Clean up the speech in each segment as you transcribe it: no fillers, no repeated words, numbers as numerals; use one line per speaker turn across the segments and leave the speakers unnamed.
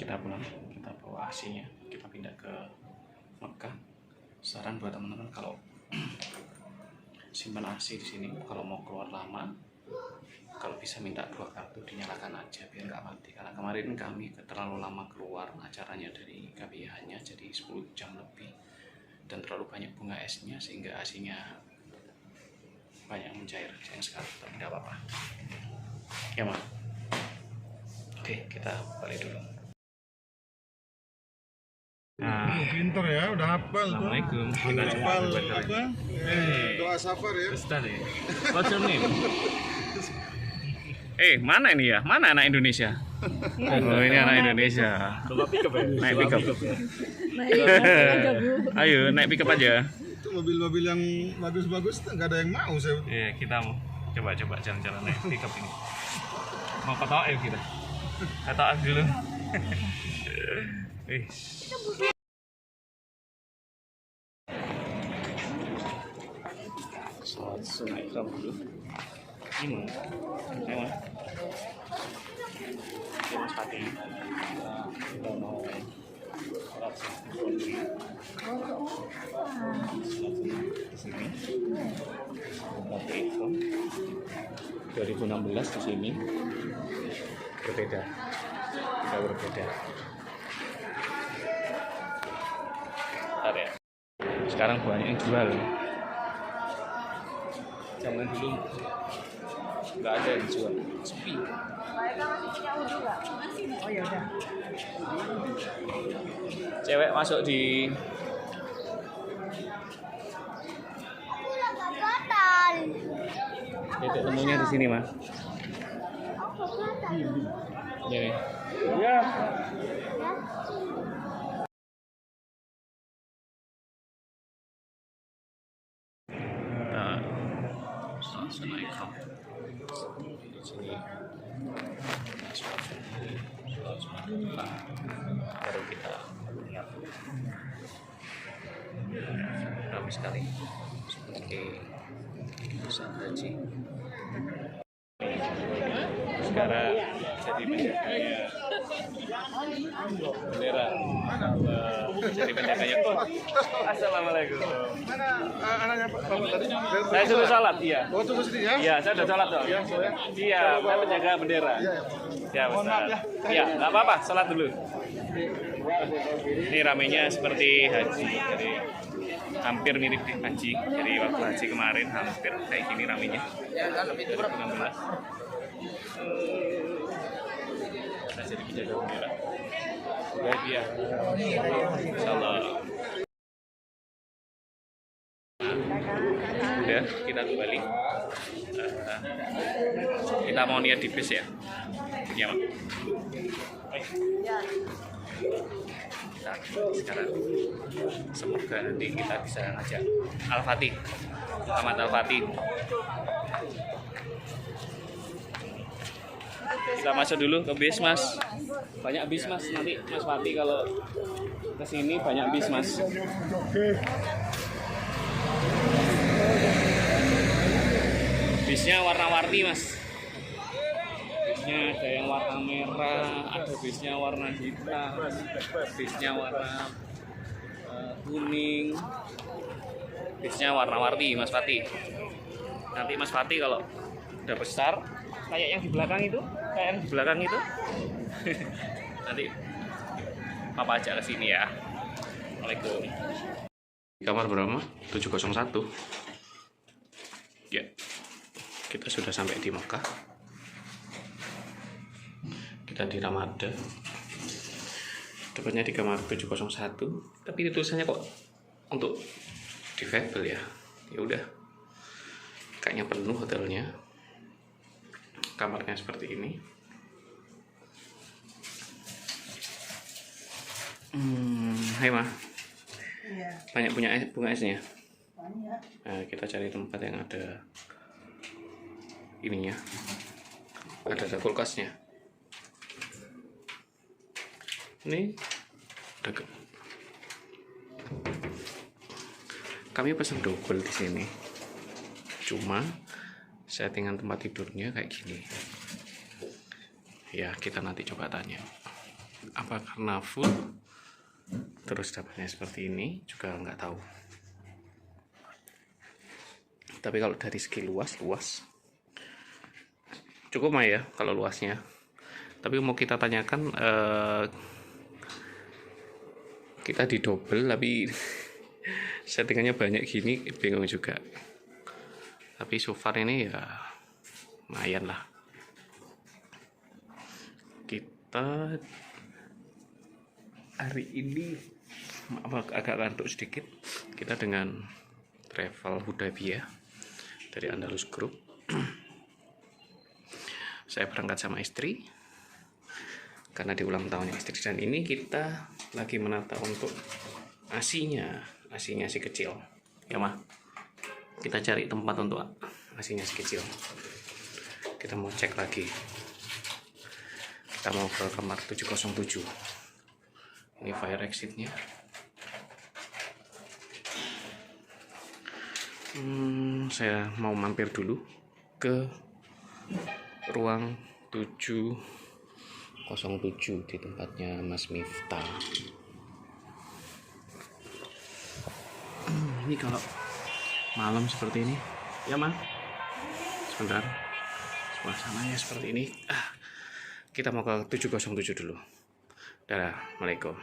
kita pulang, kita bawa AC-nya, kita pindah ke Mekah. Saran buat teman-teman kalau simpan AC di sini, kalau mau keluar lama, kalau bisa minta 2 kartu dinyalakan aja biar nggak mati. Karena kemarin kami terlalu lama keluar acaranya dari KBH-nya, jadi 10 jam lebih dan terlalu banyak bunga esnya sehingga AC-nya banyak mencair. Sayang sekali, tapi tidak apa-apa. Ya Mak. Oke, kita balik dulu.
Pinter ya, udah hafal tuh.
Assalamualaikum.
Udah hafal apa? Doa safar ya.
Ustaz ya. What's your name?
Mana ini ya? Mana anak Indonesia? Oh, ini anak Indonesia.
Coba pick up ya.
Naik pick up. Ayo, naik pick up aja.
Itu mobil-mobil yang bagus-bagus nggak ada yang mau saya.
Iya, kita mau coba jalan-jalan naik pick up ini. Mau ke Taif kita. Ke Taif dulu.
Sholat sunat Islam dulu. Ini memang Mas Fatih. Kita mau sholat sunat di sini. Umat Islam 2016 di sini berbeda. Kita berbeda. Bentar ya. Sekarang banyak yang jual. Zaman dulu nggak ada yang jual, sepi.
Oh ya udah.
Cewek masuk di titik temunya di sini Mas. Ini. Ya. Sunat Ikhram di sini baru kita lihat ramai sekali seperti pusat haji. Sekarang jadi penjaganya bendera, jadi penjaganya. Assalamualaikum.
Mana anaknya Pak tadi?
Saya sudah salat, iya.
Oh, tunggu sini ya.
Iya, saya sudah salat dong. Iya, saya penjaga bendera. Ya, Ustaz. Iya, nggak apa-apa, salat dulu. Ini ramenya seperti haji, jadi hampir mirip haji. Jadi waktu haji kemarin hampir kayak gini ramenya. 2016. Saya jadi penjaga bendera. Baik ya. Insyaallah. Udah, kita kembali. Kita mau lihat di bis ya. Ya, Mak. Kita sekarang semoga nanti kita bisa ngajak Al-Fatih, Ahmad Al-Fatih. Kita masuk dulu ke bis Mas. Banyak bis Mas, nanti Mas Fatih kalau kesini banyak bis Mas. Bisnya warna-warni Mas. Bisnya ada yang warna merah, ada bisnya warna hitam, bisnya warna kuning, bisnya warna-warni Mas Fatih. Nanti Mas Fatih kalau udah besar kayak yang di belakang itu, nanti Papa ajak ke sini ya. Assalamualaikum. Kamar berapa? 701. Ya. Kita sudah sampai di Mekah. Kita di Ramada. Tepatnya di kamar 701. Tapi itu tulisannya kok untuk difabel ya. Ya udah. Kayaknya penuh hotelnya. Kamarnya seperti ini. Hai Ma.
Iya.
Banyak punya bunga esnya.
Banyak.
Nah, kita cari tempat yang ada ininya, ada kulkasnya. Ini kami pesan double di sini. Cuma settingan tempat tidurnya kayak gini. Ya, kita nanti coba tanya. apa karena full terus dapatnya seperti ini juga nggak tahu. Tapi kalau dari segi luas cukup mah ya kalau luasnya. Tapi mau kita tanyakan, kita didobel tapi settingannya banyak gini, bingung juga. Tapi so far ini ya lumayan lah. Kita hari ini agak ngantuk sedikit. Kita dengan travel Hudaybiyah dari Andalus Group. Saya berangkat sama istri karena di ulang tahunnya istri, dan ini kita lagi menata untuk asinya si kecil ya mah. Kita cari tempat untuk asinya si kecil. Kita mau cek lagi, kita mau ke kamar 707. Ini fire exitnya. Saya mau mampir dulu ke ruang 707 di tempatnya Mas Miftah. Ini kalau malam seperti ini ya Man, sebentar, suasananya seperti ini. Kita mau ke 707 dulu. Dadah, Assalamualaikum.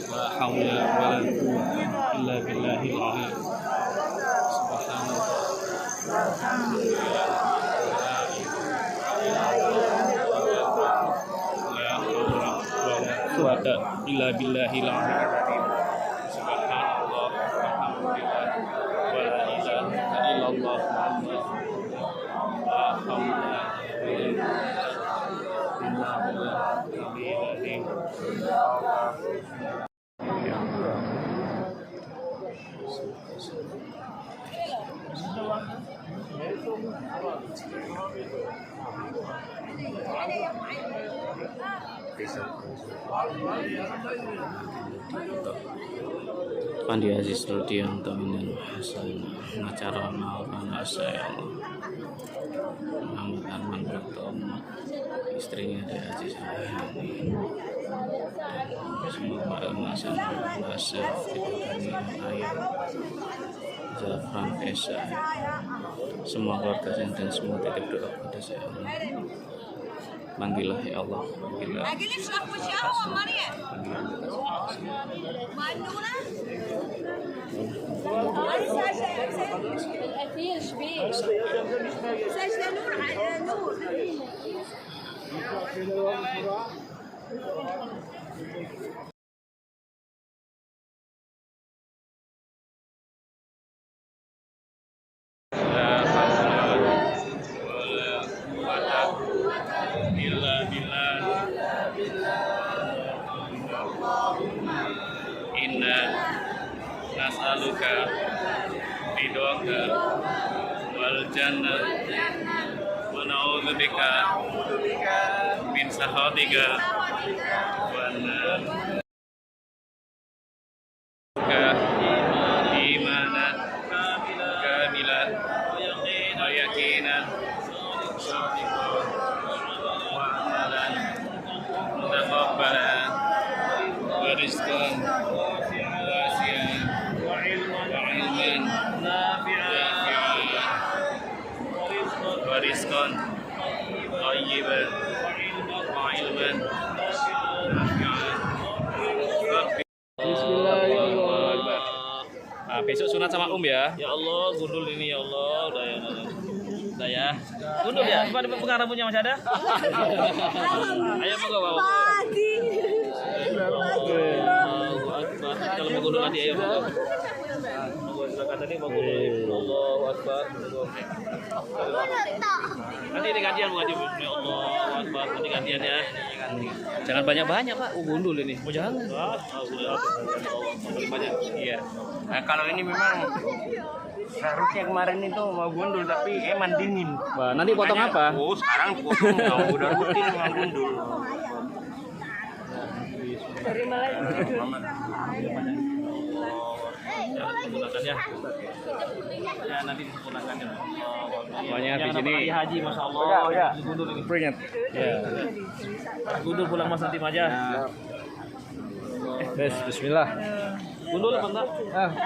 La haula wala quwwata illa billahil ali. Quwwata illa billahil ali. Subhanallah, alhamdulillah, wa la ilaha illallah, la haula Pandi Aziz Rudianto Minal Hasan Macara Maulana saya Muhammad Arman Pratomo, istrinya dari Aziz Rahani. Semoga Al-Masan Asif diberikan ayat Zafran Esa, semua keluarga saya dan semua titip doa kepada saya. Panggillah ya Allah, panggillah. Inna nas'aluka ridhoka wal jannah wa na'udzubika min sakhatika wan nar. Imanan kamilan wa yaqinan wa amalan mutaqabbalan wa rizqan wasi'an wa ilman nafi'an wa rizqan thayyiban wa ilman nafi'an. Bismillahirrahmanirrahim. Nah, besok sunat sama ya.
Ya Allah, gundul ini ya Allah, udah ya. Gundul ya. Gimana pengaruhnya masih ada? Ayo moga bawa. Kalau mau gundul nanti ayo moga. Moga silakan tadi mau gundul. Allahu Akbar. Nanti ini gantian mau ganti. Ya Allahu Akbar. Nanti gantian ya.
Jangan banyak-banyak Pak, gundul ini.
Mau jangan? Banyak. Iya.
Nah, kalau ini memang
Seharusnya kemarin itu mau gundul tapi eman dingin.
Wah, nanti potong apa?
Oh, sekarang potong mau udah rutin mau gundul.
Dari Malaysia.
Sempurnakan ya. Ya nanti disempurnakan ya.
Pokoknya di sini
Haji, masya Allah.
Udah.
Gundul ini.
peringat. Ya.
Gundul pulang Mas nanti aja.
Bismillah.
Gundul apa enggak?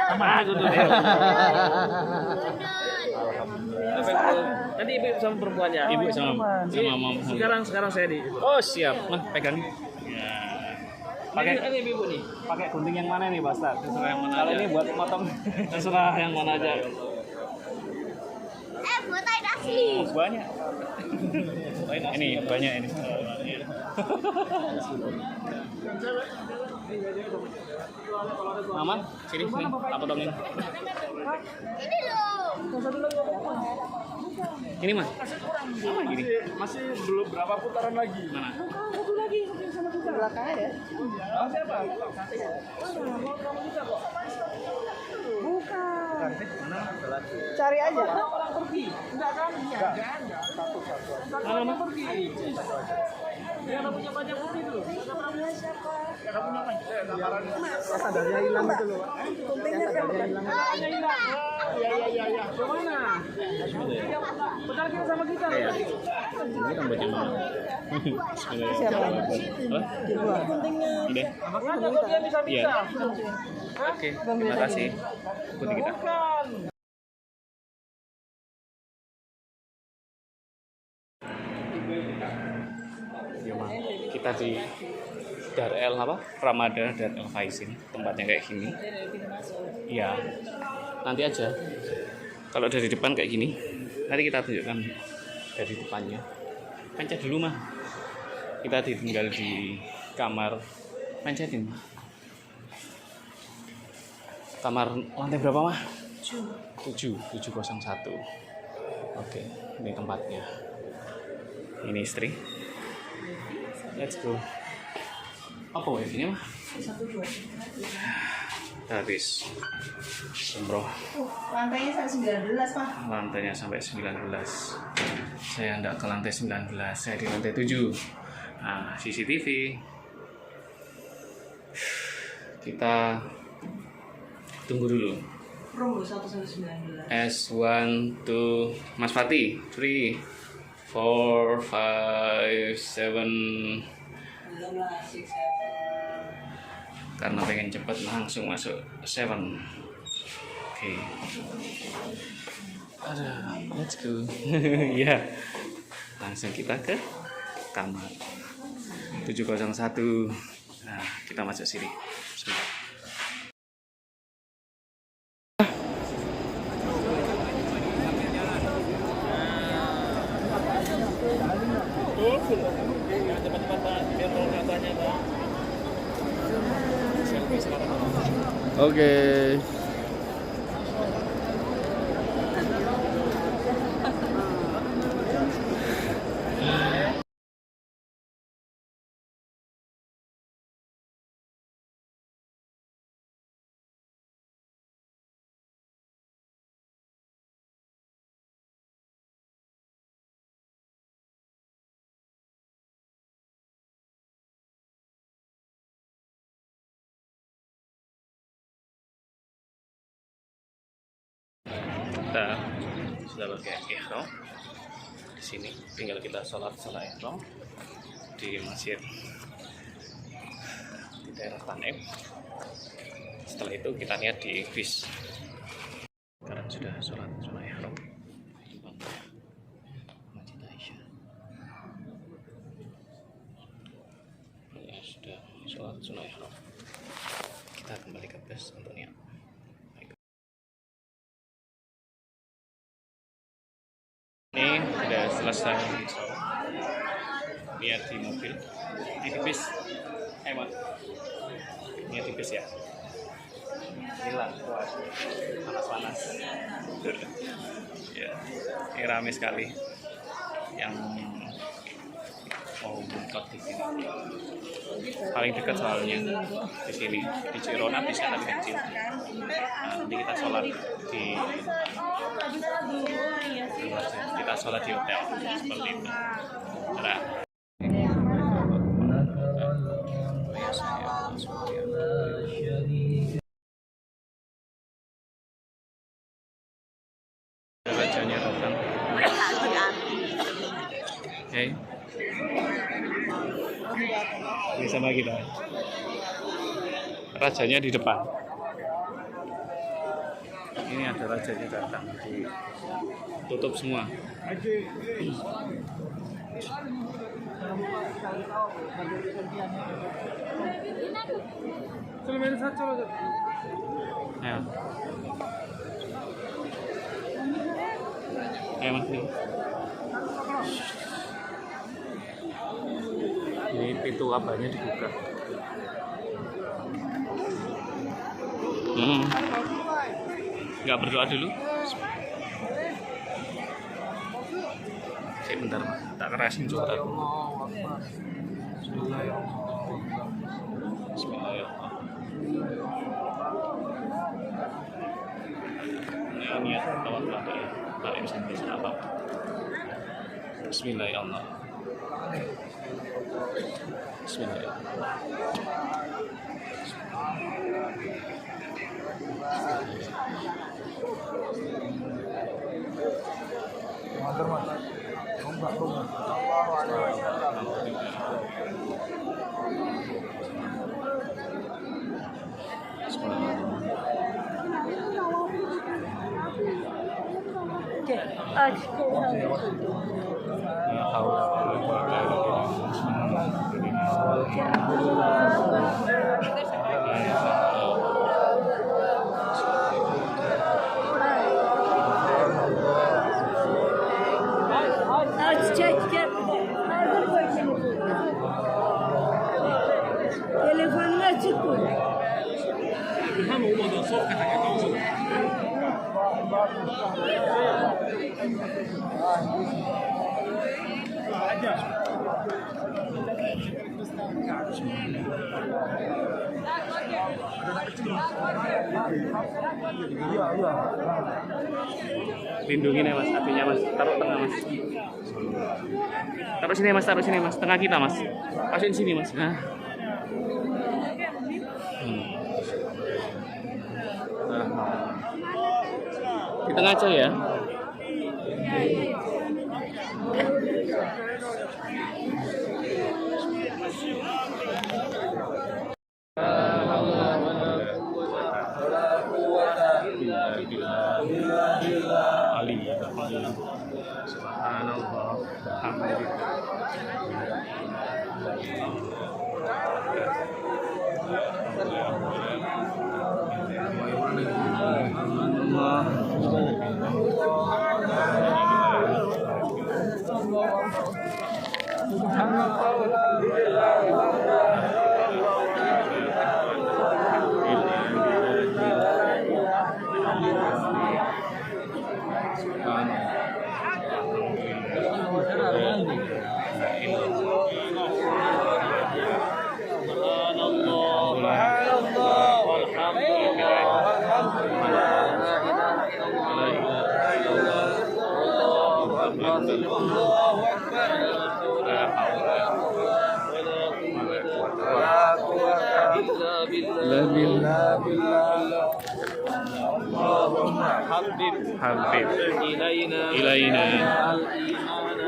Sama gundul ya. Nanti ibu sama perempuannya.
Ibu sama mama.
Sekarang saya di.
Oh siap, nah pegang. Ya. Pakai
Ini ibu nih.
pakai gunting yang mana nih, Pak Ustaz?
Terserah yang mana
Kalau
aja.
ini buat potong
Terserah yang mana aja.
banyak. Ini banyak ini. Mama, sini tak potongin. Ini Mas. Apa gini?
Masih belum berapa putaran lagi.
Mana?
Belakang ada. Bukan. Cari aja.
Mana mau pergi? Dia ada punya banyak putih dulu.
Sadarnya hilang itu loh.
Guntingnya siapa?
Iya.
Kemana? Bentar kita sama kita.
Ini rambutnya mana? Bismillahirrahmanirrahim. Apa?
Guntingnya.
Ini.
Makanya kok dia bisa
Iya.
bisa.
Oke, terima kasih. Ikuti kita.
Bukan.
Kita di Dar El apa? Ramada Dar El Faizin. Tempatnya kayak gini. Iya. Nanti aja. Kalau dari depan kayak gini, nanti kita tunjukkan dari depannya. Pencet dulu mah. Kita ditinggal di kamar. Pencetin. Kamar lantai berapa mah? 701. Oke, ini tempatnya. Ini istri. Let's go. Apa wifi-nya mah? Habis umroh.
Lantainya sampai 19, Pak.
Lantainya sampai 19. Saya enggak ke lantai 19, saya di lantai 7. Nah, CCTV. Kita tunggu dulu.
Promo 1 sampai 19.
S1 to Mas Fatih. 3 4 5 7.
Belum lah, 6, 7.
Karena pengen cepet langsung masuk 7. Oke. Ada, let's go. Ya. Langsung kita ke kamar 701. Nah, kita masuk sini. Sebentar.
Cepat-cepat Pak, biar kalau nggak banyak Pak.
Oke. Kita sudah pakai ihram. Di sini tinggal kita sholat ihram di masjid di daerah Tanem. Setelah itu kita lihat di bis. Sekarang sudah sholat ihram di depan Masjid Aisyah. Ya sudah sholat ihram. Kita kembali ke bus untuk niat. Ini sudah selesai lihat di mobil. Ini di bis. Mas. Ini di bis ya. Gila, panas-panas. Ya, ini rame sekali. Yang mau buka di sini. Paling dekat soalnya di sini di Cirona bisa tapi kecil. Nah, nanti kita sholat di hotel seperti itu. Nah. Rajanya datang. Oke. Ini sama kita. Rajanya di depan. Ini ada rajanya datang. Tutup semua. Ya. Mas nih. Ini pintu abahnya dibuka. Nggak berdoa dulu? Bentar, tak kerasin juga. Bismillahirrahmanirrahim. Niat tawaf lagi, tak sampai apa. Bismillahirrahmanirrahim.
Telefonunu açık koy.
Lindungin ya mas, apinya mas, taruh tengah mas. Taruh sini mas, tengah kita mas. Masukin sini mas. Nah. Di tengah aja ya. Habib ilaina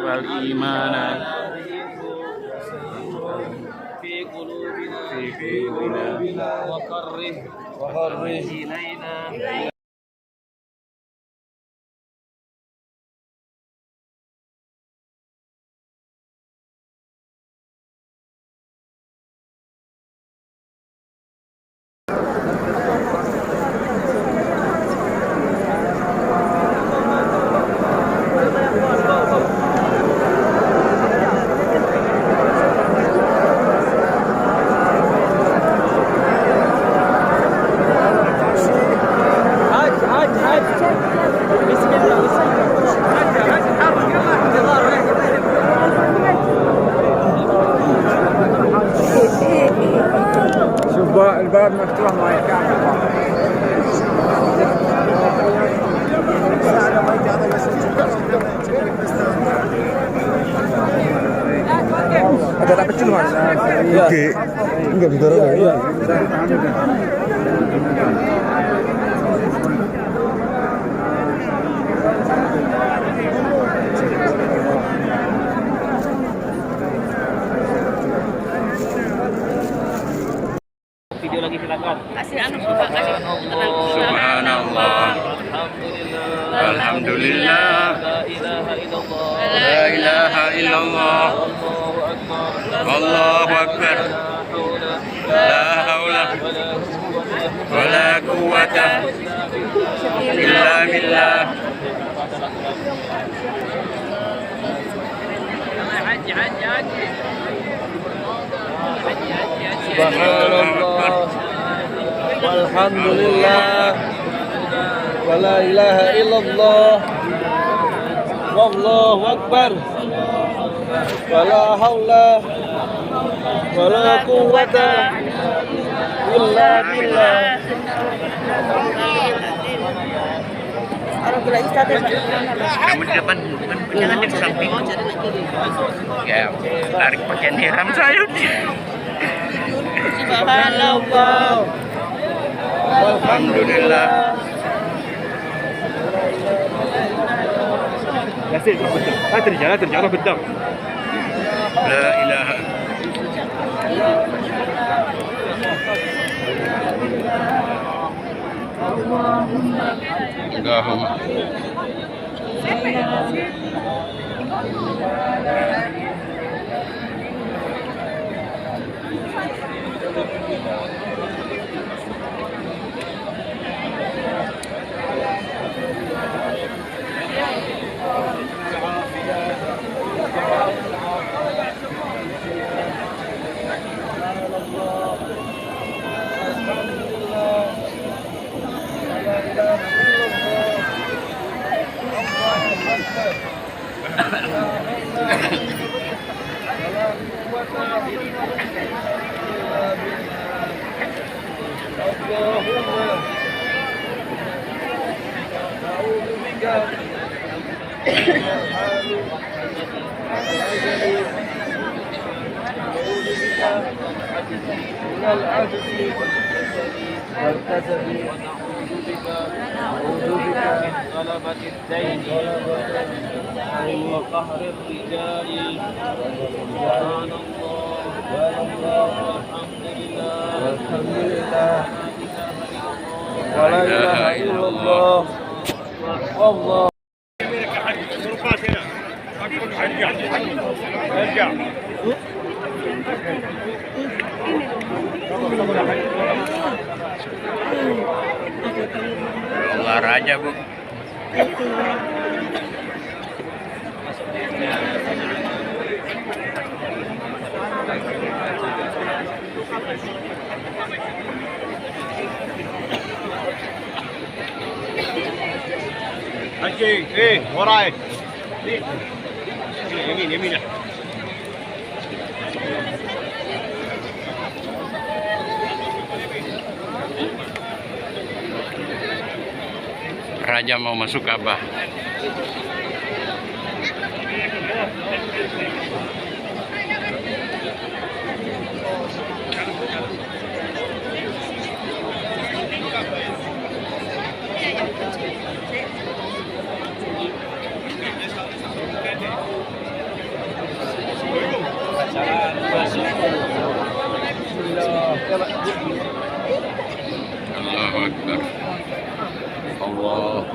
wal imana fi qulubina wa qarrih ilaina
jarak kecil mas. Oke. Enggak didorong ya.
Video lagi silakan.
Kasih anu buka kasih.
Subhanallah. Alhamdulillah. La ilaha illallah. Allahu akbar. La haula wala quwwata illa billah.
Subhanallah. Walhamdulillah. Wala ilaha illallah. Wallahu akbar. Wala haula wala quwwata illa billah.
Kamu di depan, jangan di samping. Ya, tarik pakaian ihram saya.
Subhanallah.
Alhamdulillah.
لا ترجع بالدم.
La ilaha. Allahumma.
غلبة الدين وقهر الرجال سبحان الله والحمد لله
ولا إله إلا الله والله.
Olahraga, Bu.
Anjing, warai. Yamin.
Raja mau masuk Ka'bah. Allahu Akbar. Allah.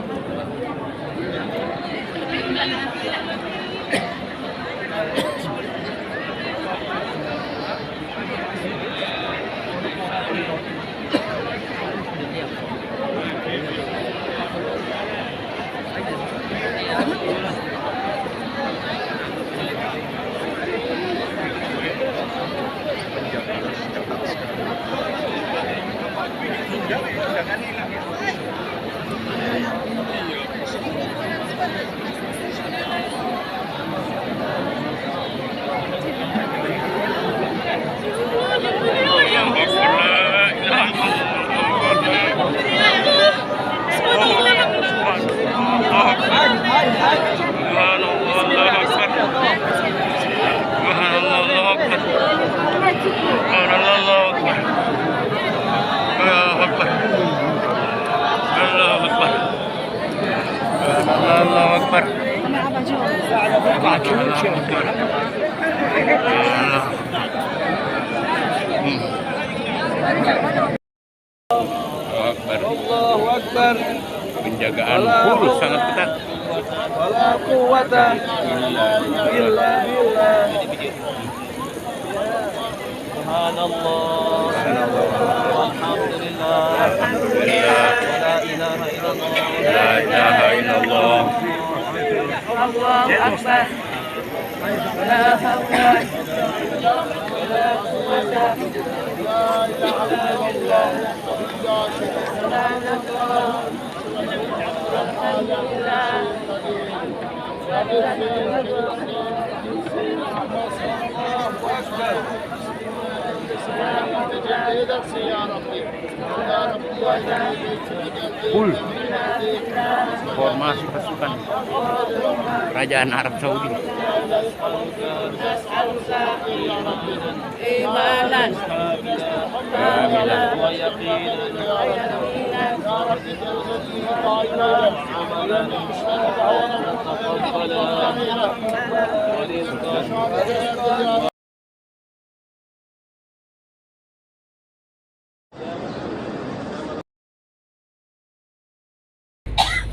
Allahu Akbar. Penjagaan guru sangat ketat.
Wala quwwata illa billah. Subhanallah. Alhamdulillah. La ilaha illallah.
La ilaha illallah.
Allahu Akbar. La haula wala quwwata illa billah.
Full formasi pasukan Kerajaan Arab Saudi.
Imanan
Wa yaqinan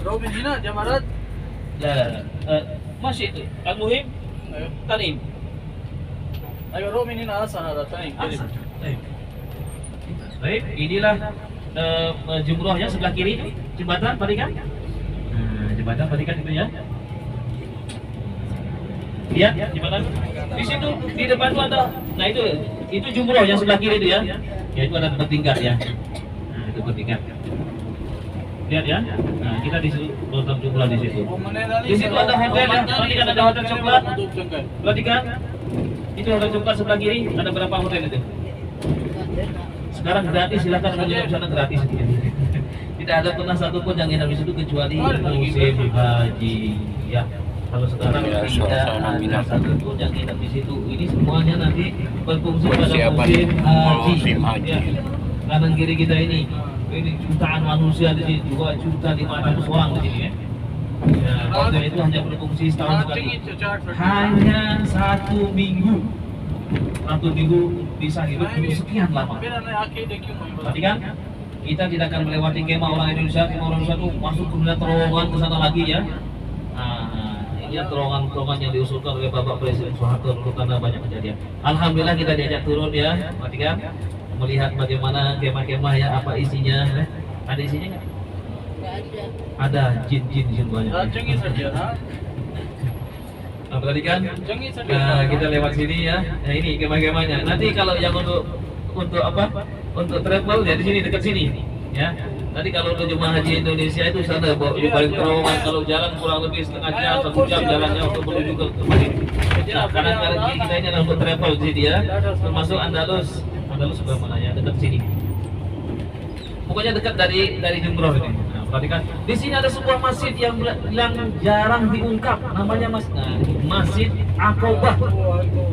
Robin hina jamarat. La. Masih itu. Al-Muhim. Tanim. Ayo Robin hina asal ada tanim. Baik, inilah jumrohnya sebelah kiri itu jembatan Padikan. Jembatan Padikan itu ya. Lihat jembatan. Di situ di depan itu ada. Nah itu jumroh yang sebelah kiri itu ya. Ya itu ada tempat tingkat ya. Nah, itu tempat tingkat. Lihat ya. Nah, kita di situ nonton jumroh di situ. Di situ ada hotel ya. Perhatikan ada hotel coklat. Perhatikan. Itu hotel coklat sebelah kiri. Ada berapa hotel itu? Sekarang gratis, silakan menginap di sana gratis. Tidak ada pernah satupun yang nginap di situ kecuali musim haji. Ya, kalau sekarang tidak ada satupun yang nginap di situ. Ini semuanya nanti berfungsi pada musim haji. Ya. Kanan kiri kita ini jutaan manusia di sini, 2.500.000 orang di sini ya. Ya, hotel itu hanya berfungsi setahun sekali. Hanya 1 minggu. 1 minggu bisa hidup sekian lama. Berarti kan kita tidak akan melewati kemah orang Indonesia. Kemah orang Indonesia itu masuk ke terowongan ke sana lagi ya. Nah, ini terowongan yang diusulkan oleh Bapak Presiden Soeharto dulu karena banyak kejadian. Alhamdulillah kita diajak turun ya. Berarti kan melihat bagaimana kemah-kemah ya, apa isinya. Ada isinya nggak? Ada jin-jin banyak. Nah, berarti kan kita lewat sini ya. Nah ini kemah-kemahnya. Nanti kalau yang untuk apa? Untuk travel ya di sini dekat sini ya. Nanti kalau untuk jemaah haji Indonesia itu sana di balik terowongan, kalau jalan kurang lebih setengah jam 1 jam jalannya untuk menuju ke Madinah. Nah, karena kita ini adalah untuk travel di sini ya. Termasuk Andalus sebelah mana ya? Dekat sini. Pokoknya dekat dari Jumroh ini. Perhatikan, di sini ada sebuah masjid yang jarang diungkap, namanya Masjid Aqobah.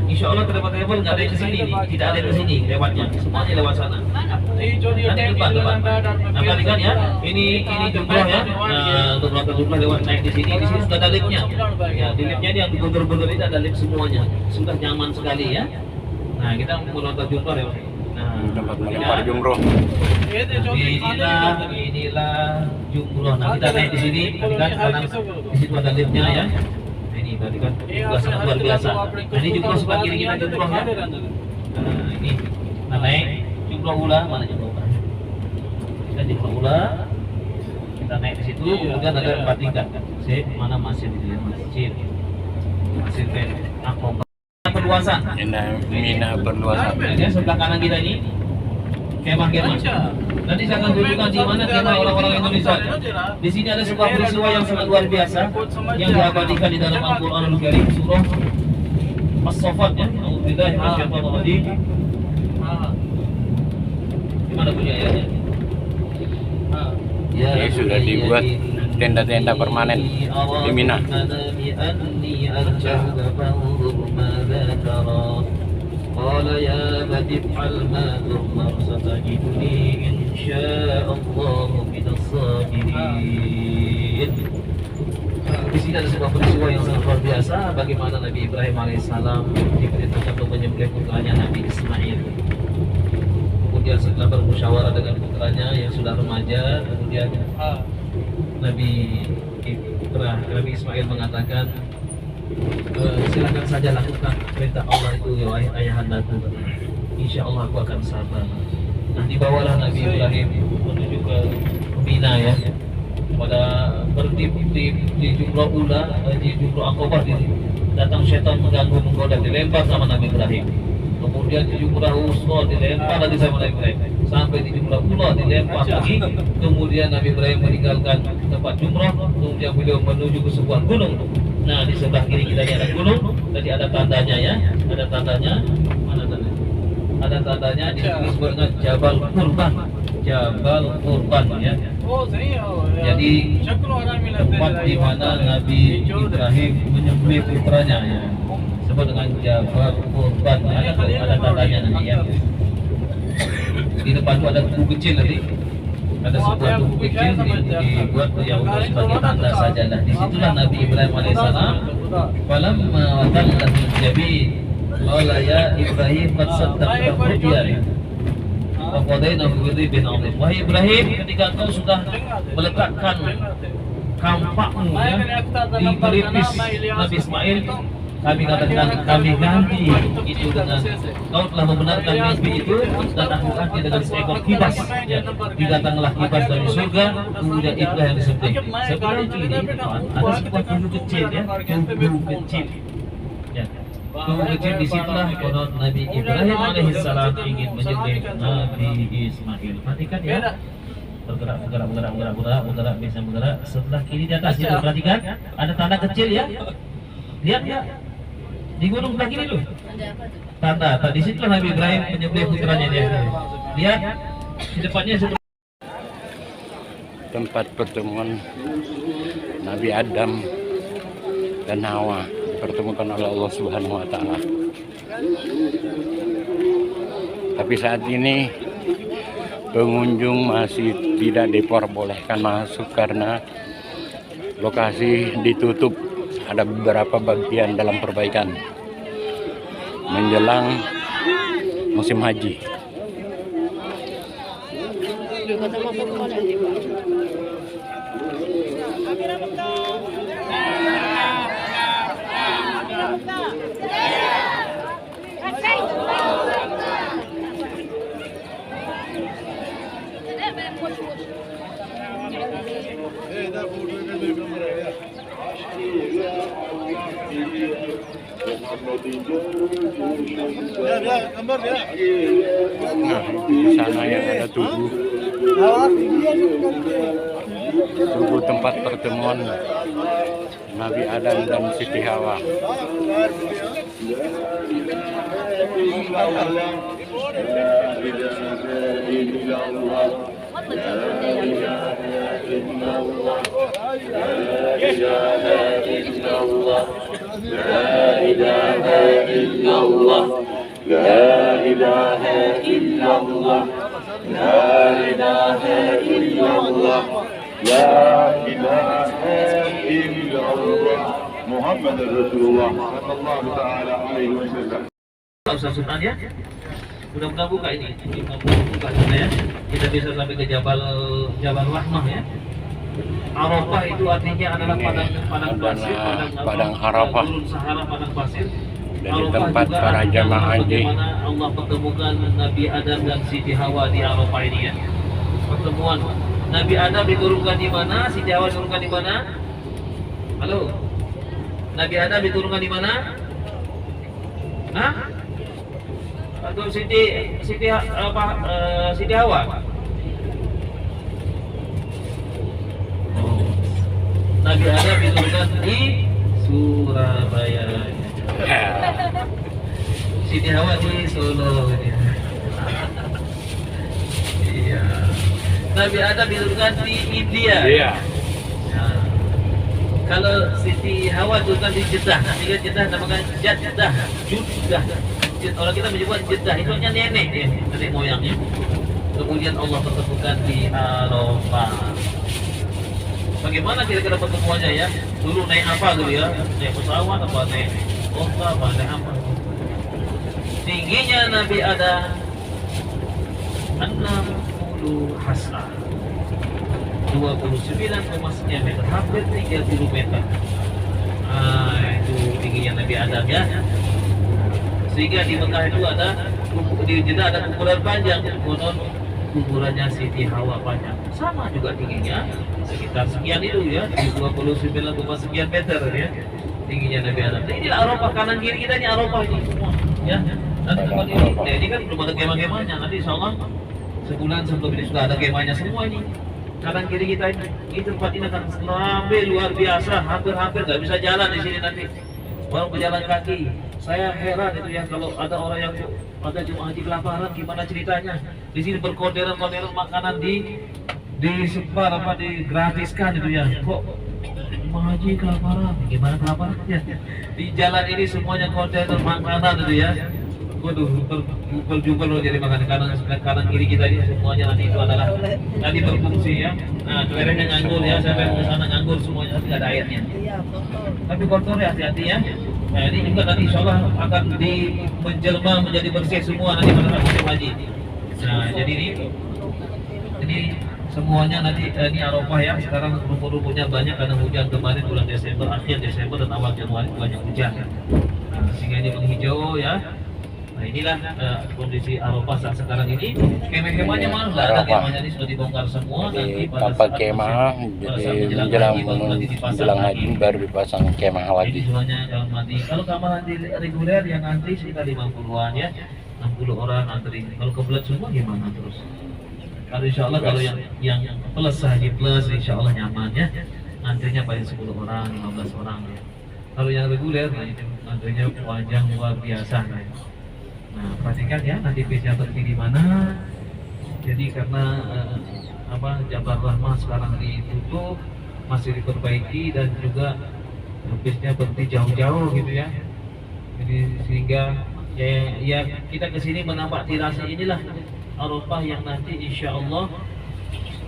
Insya Allah ke depan nggak ada yang kesini nih, tidak ada yang kesini lewatnya, semuanya lewat sana. Nanti depan. Nah perhatikan ya, ini jumroh ya. Nah untuk melakukan jumroh lewat naik di sini sudah ada liftnya. Ya di liftnya ini yang bundur-bundur ini ada lift semuanya, sudah nyaman sekali ya. Nah kita mau nonton jumroh ya. Nah,
Tempat melempar jumroh.
Inilah jumroh. Nah kita naik di sini, kan kanan di situ ada liftnya ya. Nah, ini berarti kan juga sangat luar biasa. Nah ini jumroh sebelah kiri kita jumroh ya. Nah ini kita naik jumroh ula, mana jumroh ula? Kita jumroh ula, kita naik di situ, kemudian ada 4 tingkat. Mana masjid ini? Masjid Aqobah. Perluasan.
Mina perluasan.
Ya, sebelah kanan kita ini kemah-kemah. Nanti saya akan tunjukkan di mana kemah orang-orang Indonesia. Di sini ada sebuah peristiwa yang sangat luar biasa yang diabadikan di dalam Al-Qur'anul Karim surah As-Saffat ya. Alhamdulillah minasyaitonirrajim. Di mana punya ayatnya? Ya,
Ini sudah dibuat tenda-tenda permanen di Mina.
قال يا أبت افعل ما تؤمر ستجدني إن شاء الله من الصابرين Di sini ada sebuah peristiwa yang sangat luar biasa, bagaimana Nabi Ibrahim alaihissalam diperintahkan untuk menyembelih putranya Nabi Ismail. Kemudian setelah bermusyawarah dengan putranya yang sudah remaja, kemudian Nabi Ismail mengatakan, silakan saja lakukan perintah Allah itu ya ayahandaku. Insya Allah aku akan sabar. Nah, dibawalah Nabi Ibrahim menuju ke Mina ya. Pada di Jumrah Ula, di Jumrah Aqabah datang syaitan mengganggu, menggoda, dilempar sama Nabi Ibrahim. Kemudian di Jumrah Wusta dilempar lagi sama Nabi Ibrahim. Sampai di Jumrah Ula dilempar lagi. Kemudian Nabi Ibrahim meninggalkan tempat Jumrah, kemudian beliau menuju ke sebuah gunung. Nah, di sebelah kiri kita ini ada gunung, tadi ada tandanya ya, ada tandanya, mana tandanya? Ada tandanya disebut dengan Jabal Qurban. Jabal Qurban ya. Jadi tempat di mana Nabi Ibrahim menyembelih putranya ya. Sebut dengan Jabal Qurban. Ada tandanya nanti ya. Di depan itu ada tugu kecil nanti. Ada sebuah tugu kecil dibuat yang untuk sebagai tanda saja. Nah, disitulah Nabi Ibrahim alaihissalam falamma wadalla min jabin qala ya Ibrahim qad saddaqta ru'ya. Wahai Ibrahim, ketika engkau sudah meletakkan kampakmu ya, di pelipis Nabi Ismail, kami katakan, kami ganti itu dengan kau telah membenarkan mimpi itu dan aku ganti dengan seekor kibas ya. Didatanglah kibas dari surga, kemudian itulah yang disembelih. Sebenarnya ini ada sebuah tubuh kecil ya, tubuh kecil ya. Tubuh kecil disitulah konon Nabi Ibrahim alaihissalam ingin menyembelih Nabi Ismail. Perhatikan ya, bergerak, bisa bergerak. Sebelah kiri di atas itu perhatikan, ada tanda kecil ya. Lihat ya, di gunung sebelah kiri tuh. Tanda, di situlah Nabi Ibrahim menyembelih putranya dia. Lihat di depannya
tempat pertemuan Nabi Adam dan Hawa dipertemukan oleh Allah Subhanahu wa taala. Tapi saat ini pengunjung masih tidak diperbolehkan masuk karena lokasi ditutup. Ada beberapa bagian dalam perbaikan menjelang musim haji. Nah, di sana yang ada tugu tempat pertemuan Nabi Adam dan Siti Hawa.
Muhammad Rasulullah sallallahu taala alaihi wasallam.
Ustaz Sultan ya. Mudah-mudahan buka ini. Buka sana ya. Kita bisa sampai ke Jabal Rahmah ya. Arafah itu artinya adalah padang pasir,
padang Arafah.
Sahara, padang pasir.
Dari tempat para jamaah haji.
Allah pertemukan Nabi Adam dan Siti Hawa di Arafah ini ya. Pertemuan Nabi Adam diturunkan di mana? Siti Hawa diturunkan di mana? Halo. Nabi Adam diturunkan di mana? Hah? Atau Siti Hawa? Nabi Adam diturunkan di Surabaya. Siti Hawa di Solo. Iya. Nabi Adam diturunkan di India. Iya. Kalau Siti Hawa diturunkan di Jeddah. Nanti Jeddah namakan Jeddah. Orang kita menyebut Jeddah, itu hanya nenek ya, nenek moyangnya. Kemudian Allah pertemukan di Arafah. Bagaimana kira-kira pertemuannya ya? Dulu naik apa gitu ya? Naik pesawat apa naik onta apa naik apa? Tingginya Nabi Adam 60 hasah, 29,9 meter, hampir 30 meter. Itu tingginya Nabi Adam ya. Sehingga di Mekah itu ada di Jeddah ada kuburan panjang, konon kuburannya Siti Hawa panjang, sama juga tingginya sekitar sekian itu ya, 29,9 meter ya tingginya Nabi Adam. Nah, inilah Arafah, kanan kiri kita ini Arafah ini semua ya. Nanti tempat ini, ini kan belum ada kemah-kemahnya. Nanti insyaallah sebulan sebelum ini sudah ada kemahnya semua ini. Kanan kiri kita ini tempat ini akan sampai luar biasa, hampir-hampir nggak bisa jalan di sini nanti. Orang berjalan kaki. Saya heran itu ya, kalau ada orang yang ada jemaah haji kelaparan, gimana ceritanya? Di sini berkonderan-konderan makanan disebar apa digratiskan itu ya. Kok jemaah haji kelaparan? Gimana kelaparannya? Di jalan ini semuanya kontainer makanan itu ya. Waduh, berjubel loh jadi makanan kanan kiri kita ini semuanya nanti itu adalah nanti berfungsi ya. Nah, daerahnya nganggur ya, sampai ke sana nganggur semuanya, tidak ada airnya. Tapi kotor ya, hati-hati ya. Nah, ini juga nanti insyaallah akan menjelma menjadi bersih semua nanti pada musim haji. Nah, jadi ini semuanya nanti ini Arafah ya. Sekarang rumput-rumputnya banyak karena hujan kemarin bulan Desember, akhir Desember dan awal Januari banyak hujan. Nah, sehingga ini menghijau ya. Nah, inilah kondisi Arafah saat sekarang ini. Kemah-kemahnya mana? Nggak ada kemahnya, ini sudah dibongkar semua. Nanti
tanpa kemah, jadi menjelang haji baru dipasang kemah
ini
lagi.
semuanya kalau mati. Kalau kamar nanti reguler yang antri sekitar 50-an ya, 60 orang antri. Kalau kebelet semua gimana terus? Kalau insyaallah kalau yang plus haji plus insyaallah nyaman ya. Antrinya paling 10 orang, 15 orang ya. Kalau yang reguler, nah itu antrinya panjang luar biasa ya. Nah, perhatikan ya, nanti bisnya berhenti di mana. Jadi karena Jabal Rahmah sekarang ditutup, masih diperbaiki dan juga bisnya berhenti jauh-jauh gitu ya. Jadi sehingga ya kita kesini menambah tirasi inilah Arafah yang nanti insya Allah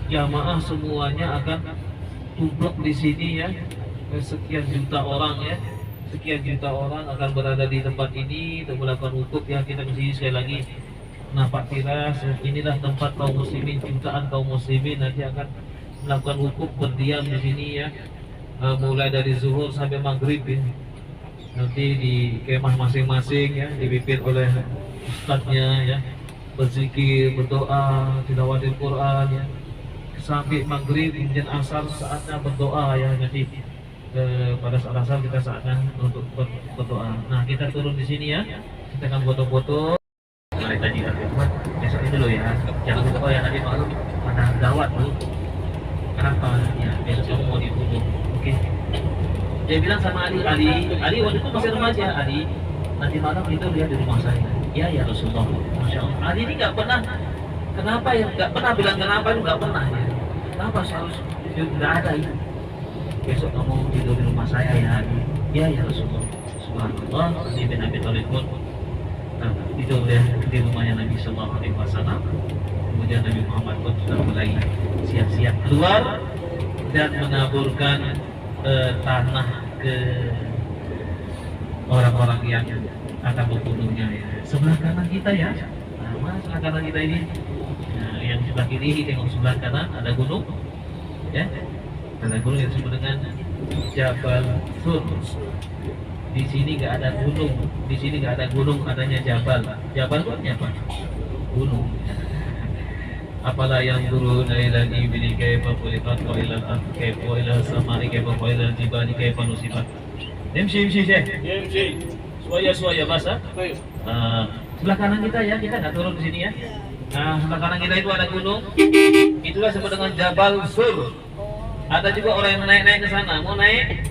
jamaah semuanya akan tumplek di sini ya. Sekian juta orang ya. Sekian juta orang akan berada di tempat ini untuk melakukan wukuf ya. Kita kesini sekali lagi nampak tiras, inilah tempat kaum muslimin, jutaan kaum muslimin nanti akan melakukan wukuf berdiam di sini ya, mulai dari zuhur sampai maghrib ya. Nanti di kemah masing-masing ya, dipimpin oleh ustadznya ya, berzikir, berdoa, tilawatil Quran ya, sampai maghrib kemudian asar saatnya berdoa ya. Nanti pada saat asar kita saatnya untuk berdoa. Nah, kita turun di sini ya, kita akan foto-foto. Mulai tadi besok itu loh ya, jangan lupa ya nanti malam ada gawat loh. Kenapa? Ya besok kamu mau dibunuh. Oke. Dia bilang sama Ali waktu itu masih remaja. Ali, nanti malam itu lihat di rumah saya. Ya Rasulullah. Masya Allah. Ali ini nggak pernah. Kenapa ya? Nggak pernah bilang kenapa itu nggak pernah ya. Kenapa harus nggak ada itu? Besok kamu tidur di rumah saya ya Ali. Ya Rasulullah. Subhanallah. Ali bin Abi Thalib pun itu udah di rumahnya Nabi Sallallahu Alaihi Wasallam. Kemudian Nabi Muhammad pun sudah mulai siap-siap keluar dan menaburkan tanah ke orang-orang yang akan membunuhnya ya. Sebelah kanan kita ya, mana sebelah kanan kita ini? Nah, yang sebelah kiri tengok sebelah kanan ada gunung, ya, ada gunung yang disebut dengan Jabal Sur. Di sini nggak ada gunung, di sini nggak ada gunung, adanya Jabal. Jabal itu apa? Gunung. Apalah yang turun dari ibni kaifa khuliqat wa ila al-ard kaifa wa ila as-sama'i kaifa wa ila al-jibali kaifa nusibat. Imshi suaya bahasa. Sebelah kanan kita ya, kita nggak turun di sini ya. Nah, sebelah kanan kita itu ada gunung. Itulah disebut dengan Jabal Sur. Ada juga orang yang naik ke sana. Mau naik?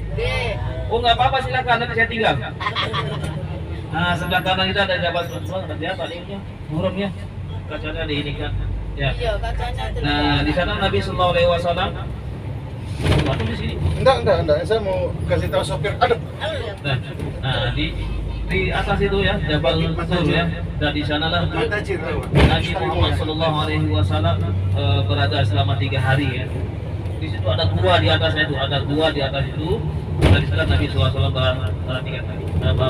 Oh nggak apa-apa, silakan, nanti saya tinggal. Nah, sebelah kanan kita ada Jabal Sur. Nanti apa ini? Burung ya. Kacanya di ini kan. Ya. Nah, di sana Nabi Sallallahu Alaihi Wasallam. Waktu di sini.
Enggak. Saya mau kasih tahu sopir. Aduh.
Nah, di atas itu ya, Jabal Sur ya. Dan di sanalah Nabi Muhammad Sallallahu Alaihi Wasallam berada selama 3 hari ya. Di situ ada gua di atasnya itu, ada gua di atas itu. Dari sana Nabi SAW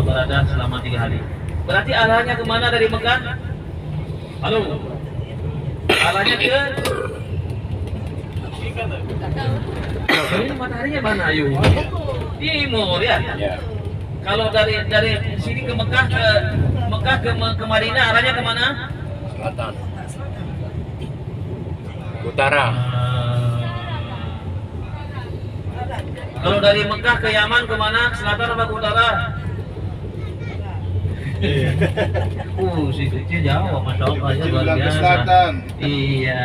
berada selama 3 hari. Berarti arahnya kemana dari Mekah? Halo? Arahnya ke? Ini mataharinya mana ayo? Timur ya?
Ya.
Kalau dari sini ke Mekah ke Madinah arahnya kemana?
Selatan. Utara.
Kalau dari Mekah ke Yaman kemana? Selatan apa ke utara? Si kecil jauh, masya Allah ya, luar
Bilang ke
biasa.
selatan.
Iya.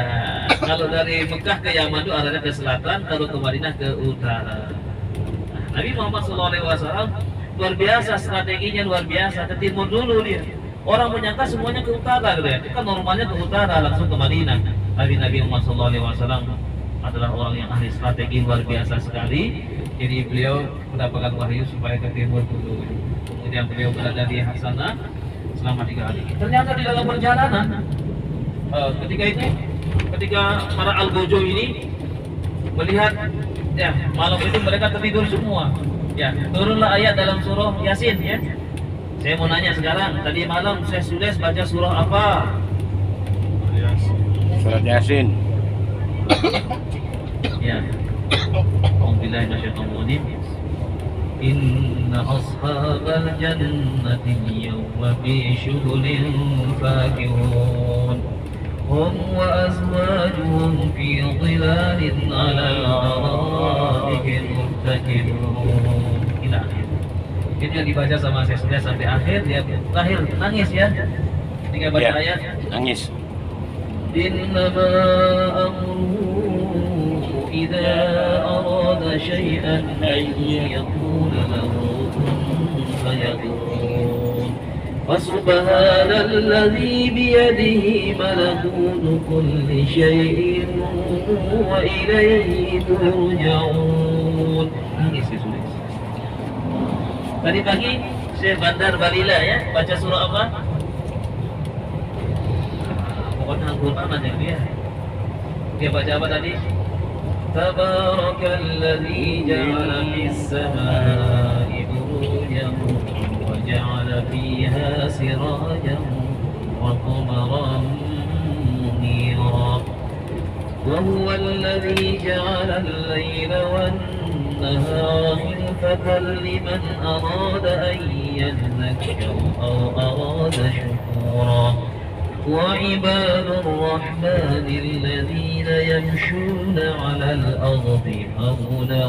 Kalau dari Mekah ke Yaman itu arahnya ke selatan, kalau ke Madinah ke utara. Nabi Muhammad SAW luar biasa, strateginya luar biasa. Ke timur dulu dia. Orang menyangka semuanya ke utara gitu ya. Itu kan normalnya ke utara langsung ke Madinah. Nabi Muhammad SAW adalah orang yang ahli strategi luar biasa sekali. Jadi beliau mendapatkan wahyu supaya ke timur dulu. Kemudian beliau berada di sana selama 3 hari. Ternyata di dalam perjalanan ketika para Al-Gojo ini melihat ya malam itu mereka tertidur semua. Ya, turunlah ayat dalam surah Yasin ya. Saya mau nanya sekarang, tadi malam saya sudah baca surah apa?
Surat Yasin.
Ya. Alhamdulillah minasyaitonir rajim. Inna ashabal jannati yawma fi syughulin fakihun. Hum wa azwajuhum fi dhilalin 'alal ara'iki muttaki'un. Ila akhir. Itu yang dibaca sama saya sudah sampai akhir, dia terakhir nangis ya. Ketika baca
Ya,
ayat
nangis.
إنما أمره إذا أراد شيئا أن يقول له كن فيكون فسبحان الذي بيده ملكوت كل شيء وإليه ترجعون. Tadi pagi Syekh Bandar Balila ya baca surah apa? Pokoknya Al-Quran aja dia baca apa tadi? Tabarakalladzi ja'ala fis samaa'i burujan wa ja'ala fiha sirajan wa qamaran munira wa huwa alladzi ja'ala al-layla wan-nahara khilfatan liman arada an yadhakkara aw arada shukura. وعباد الرحمن الذين يمشون على الأرض هونا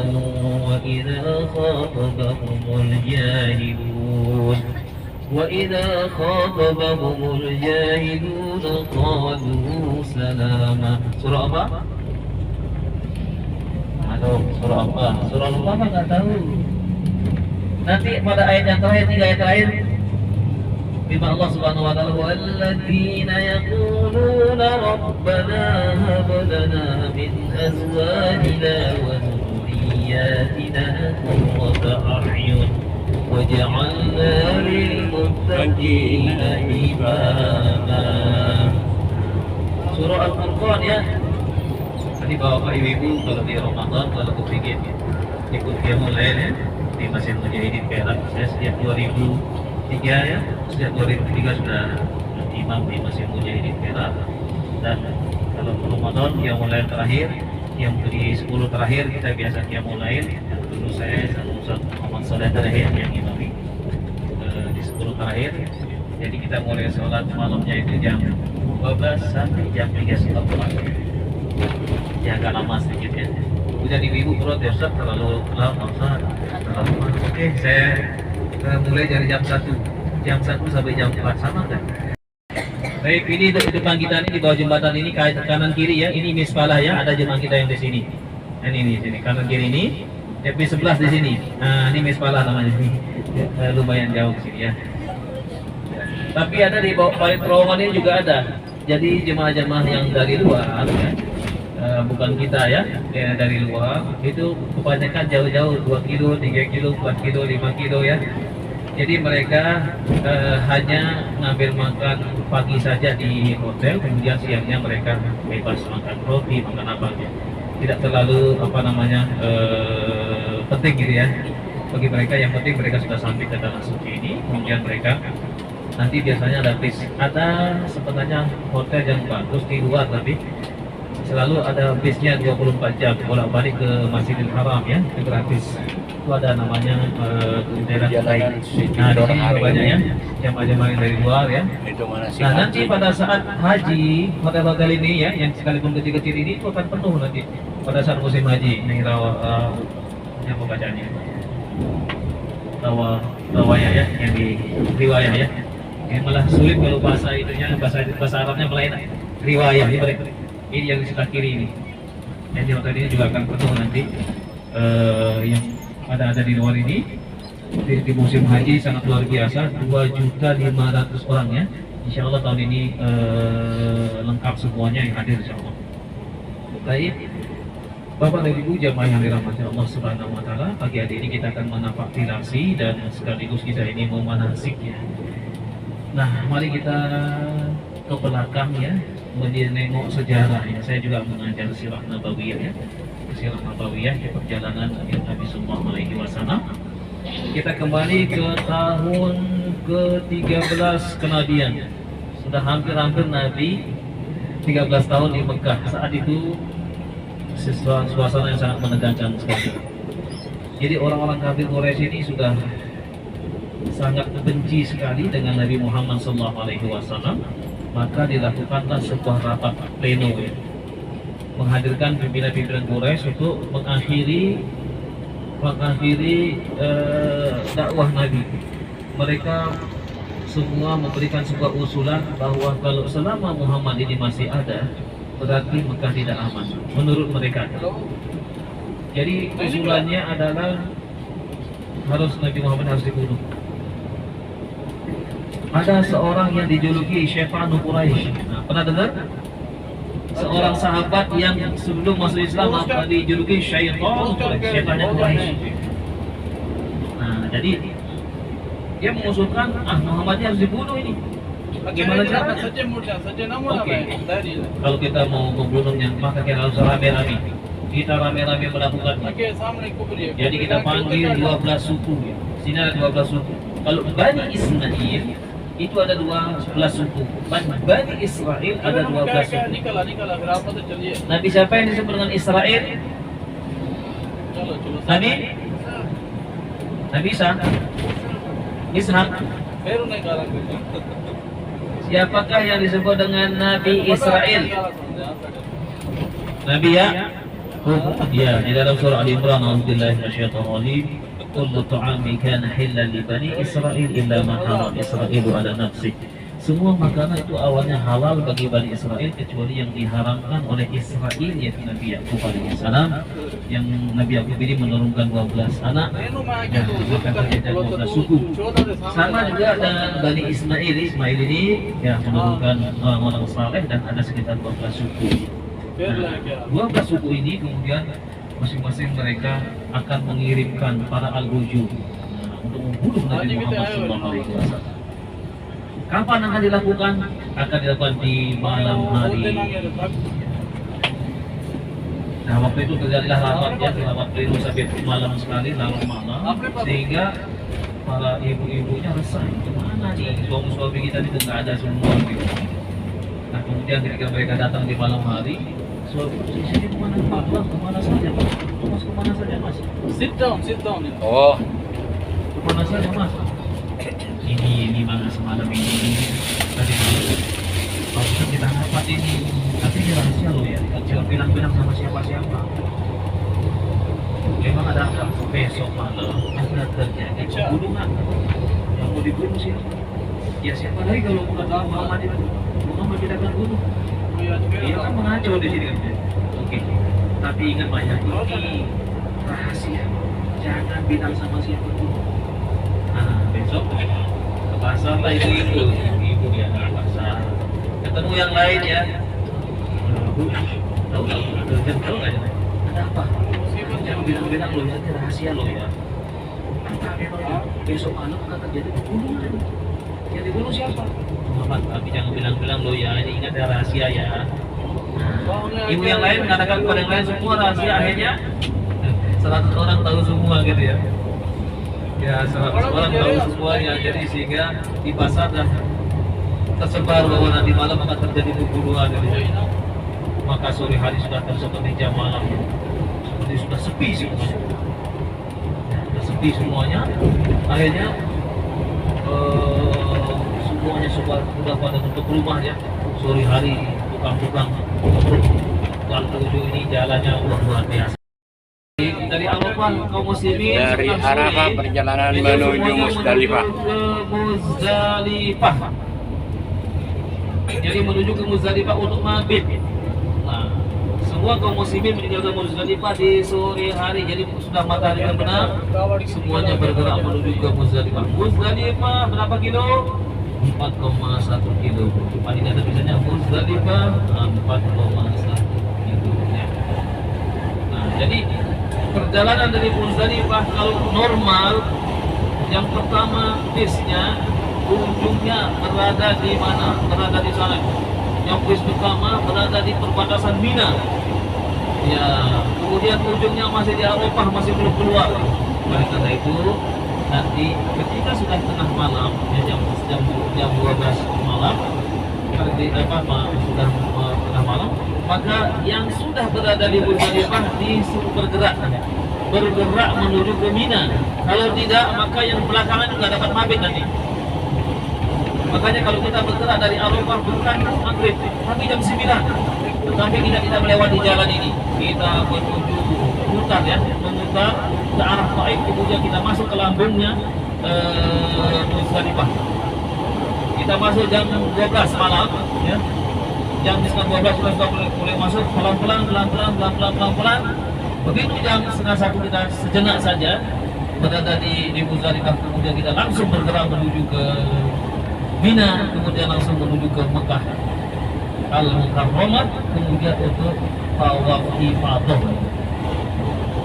وإذا خاطبهم الجاهلون قالوا سلاما. Surah apa? Halo, surah apa? Surah apa nggak tahu. Nanti pada ayat yang terakhir, 3 ayat terakhir, firman Allah Subhanahu wa taala, walladzina yaquluna rabbana hab lana min azwajina wa dhurriyyatina qurrata a'yun waj'alna lil muttaqina imama. Surah Al-Furqan ya. Tadi Bapak Ibu kalau di Ramadan kalau kepingin ikut qiyamul lail ya di Masjid Mujahidin Perak, saya sejak 2003 ya, sejak 2003 sudah imam di Masjid Mujahidin Perak. Dan kalau Ramadan qiyamul lail terakhir, yang di 10 terakhir kita biasa qiyamul lail. Dulu saya sama Ustaz Muhammad Saleh terakhir yang imami di 10 terakhir. Jadi kita mulai sholat malamnya itu jam 12 sampai jam 3.30. Ya agak lama sedikit ya. Udah ibu protes terlalu lama, terlalu lama. Oke, saya mulai dari jam 1 sampai jam 4 sama kan? Baik, ini di depan kita ini di bawah jembatan ini kanan kiri ya, ini misfalah ya, ada jemaah kita yang di sini. Dan ini di sini kanan kiri ini, FP11 di sini. Nah, ini misfalah namanya ini. Lumayan jauh ke sini ya. Tapi ada di bawah paling terowongan ini juga ada. Jadi jemaah-jemaah yang dari luar ya, bukan kita ya, dari luar itu kebanyakan jauh-jauh 2 kilo, 3 kilo, 4 kilo, 5 kilo ya. Jadi mereka hanya ngambil makan pagi saja di hotel, kemudian siangnya mereka bebas makan roti, makan apa ya. tidak terlalu penting gitu ya. Bagi mereka yang penting mereka sudah sampai ke tanah suci ini, kemudian mereka nanti biasanya ada sebenarnya hotel yang bagus di luar, tapi selalu ada bisnya 24 jam bolak-balik ke Masjidil Haram ya, itu gratis. Itu ada namanya daerah lain. Nah, di sini banyak ya jamaah-jamaah dari luar ya. Nah, nanti pada saat haji, hotel-hotel ini ya, yang sekalipun kecil-kecil ini itu akan penuh nanti pada saat musim haji. Ini yang pembacanya. Rawaya ya, yang di riwayah ya. Ini malah sulit kalau bahasa itunya, bahasa Arabnya malah enak. Riwayah ini yang di sebelah kiri ini. Jadi hotel ini juga akan penuh nanti yang ada di luar ini di musim haji sangat luar biasa, 2.500.000 orang ya. Insya Allah tahun ini lengkap semuanya yang hadir insya Allah. Baik, Bapak dan Ibu jamaah yang dirahmati Allah Subhanahu Wa Taala, pagi hari ini kita akan menafaktirasi dan sekaligus kita ini memanasik ya. Nah, mari kita ke belakang ya, menengok sejarah ya. Saya juga mengajar sirah nabawiyah ya. Sirah nabawiyah di perjalanan Nabi Sallallahu Alaihi Wasallam. Kita kembali ke tahun ke-13 kenabian. Sudah hampir Nabi 13 tahun di Mekah. Saat itu suasana yang sangat menegangkan sekali. Jadi orang-orang kafir Quraisy ini sudah sangat benci sekali dengan Nabi Muhammad SAW. Maka dilakukanlah sebuah rapat pleno ya, menghadirkan pimpinan-pimpinan Quraisy untuk mengakhiri dakwah Nabi. Mereka semua memberikan sebuah usulan bahwa kalau selama Muhammad ini masih ada, berarti Mekah tidak aman menurut mereka. Jadi usulannya adalah Nabi Muhammad harus dibunuh. Ada seorang yang dijuluki Syaitan Quraisy. Nah, pernah dengar? Seorang sahabat yang sebelum masuk Islam dijuluki Syaitan Quraisy, Syaitannya Quraisy. Nah, jadi dia mengusulkan Muhammad harus dibunuh ini. Bagaimana caranya? Oke. Kalau kita mau membunuhnya, maka kita harus rame-rame. Kita rame-rame melakukannya. Jadi kita panggil 12 suku. Sini ada 12 suku. Kalau Bani Ismail itu ada 12 suku. Bani Israel ada 12 suku. Nabi siapa yang disebut dengan Israel? Nabi Isa. Ishak. Siapakah yang disebut dengan Nabi Israel? Nabi ya? Ya, di dalam surah Al-Imran, A'udzubillahi minasyaitonir rajim. Kullu ta'ami kana hillan li bani Israil illa ma harrama Israilu ala nafsi. Semua makanan itu awalnya halal bagi Bani Israel kecuali yang diharamkan oleh Israel, yaitu Nabi Yakub alaihissalam. Yang Nabi Yakub ini menurunkan 12 anak dan maka terjadi 12 suku. Sama juga dengan Bani Ismail. Ismail ini ya menurunkan orang-orang saleh dan ada sekitar 12 suku. Nah, 12 suku ini kemudian masing-masing mereka akan mengirimkan para al-Gujub untuk membunuh Nabi Muhammad SAW. Kapan akan dilakukan? Akan dilakukan di malam hari. Nah, waktu itu terjadilah rapat ya, rapat pleno sampai malam sekali, malam, sehingga para ibu-ibunya resah. Kemana nih suami-suami kita itu nggak ada semua gitu. Nah, kemudian ketika mereka datang di malam hari, sini kemana saja mas? Mas kemana saja mas? Sit down. Oh, kemana saja mas? Ini mana semalam ini tadi kalau kita rapat ini, tapi ini rahasia loh ya, jangan bilang-bilang sama siapa-siapa. Memang ada apa? Besok malam ada terjadi pembunuhan. Yang mau dibunuh siapa? Ya siapa lagi kalau bukan Muhammad kita akan bunuh. Dia kan mengacau di sini kan. Oke. Tapi ingat banyak ini rahasia. Jangan bilang sama siapa pun. Nah, besok pasar lah ibu dia pasar. Ketemu yang lain ya. Tahu nggak? Ada apa? Jangan bilang-bilang loh, ini rahasia loh ya. Besok malam akan terjadi pembunuhan. Yang dibunuh siapa? Muhammad. Tapi jangan bilang-bilang loh ya. Ini ingat ada rahasia ya. Ibu yang lain mengatakan kepada yang lain semua rahasia, akhirnya 100 orang tahu semua gitu ya. Ya 100 orang tahu semuanya, jadi sehingga di pasar dan tersebar bahwa nanti malam akan terjadi pembunuhan gitu ya. Maka sore hari sudah seperti jam malam, jadi sudah sepi semuanya. Sudah sepi semuanya, akhirnya semuanya sudah pada tutup rumah ya. Sore hari tukang-tukang menuju ini jalannya luar biasa. Dari Arafah kaum muslimin
Dari Arafah perjalanan menuju Muzdalifah.
Ke Muzdalifah. Jadi menuju ke Muzdalifah untuk mabit. Nah, semua kaum muslimin meninggalkan Muzdalifah di sore hari. Jadi sudah matahari terbenam, semuanya bergerak menuju ke Muzdalifah. Muzdalifah berapa kilo? 4,1 kilo. Paling ada tulisannya Muzdalifah 4,1 kilo. Nah, jadi perjalanan dari Muzdalifah kalau normal, yang pertama bisnya ujungnya berada di mana? Berada di sana. Yang bis pertama berada di perbatasan Mina. Ya, kemudian ujungnya masih di Arafah, masih belum keluar. Oleh karena itu, nanti ketika sudah tengah malam, ya jam 12 malam, sudah tengah malam, maka yang sudah berada di Muzdalifah disuruh bergerak menuju ke Mina. Kalau tidak, maka yang belakangan nggak dapat mabit nanti. Makanya kalau kita bergerak dari Arafah bukan maghrib, tapi jam 9. Tetapi kita tidak melewati jalan ini. Kita menuju memutar ke arah Taif, kemudian kita masuk ke lambungnya Muzdalifah. Kita masuk jam 12 malam, ya. Jam 12 sudah mulai masuk pelan-pelan. Begitu jam setengah 1 kita sejenak saja berada di Muzdalifah, kemudian kita langsung bergerak menuju ke Mina, kemudian langsung menuju ke Mekah Al-Mukarramah, kemudian untuk tawaf ifadah.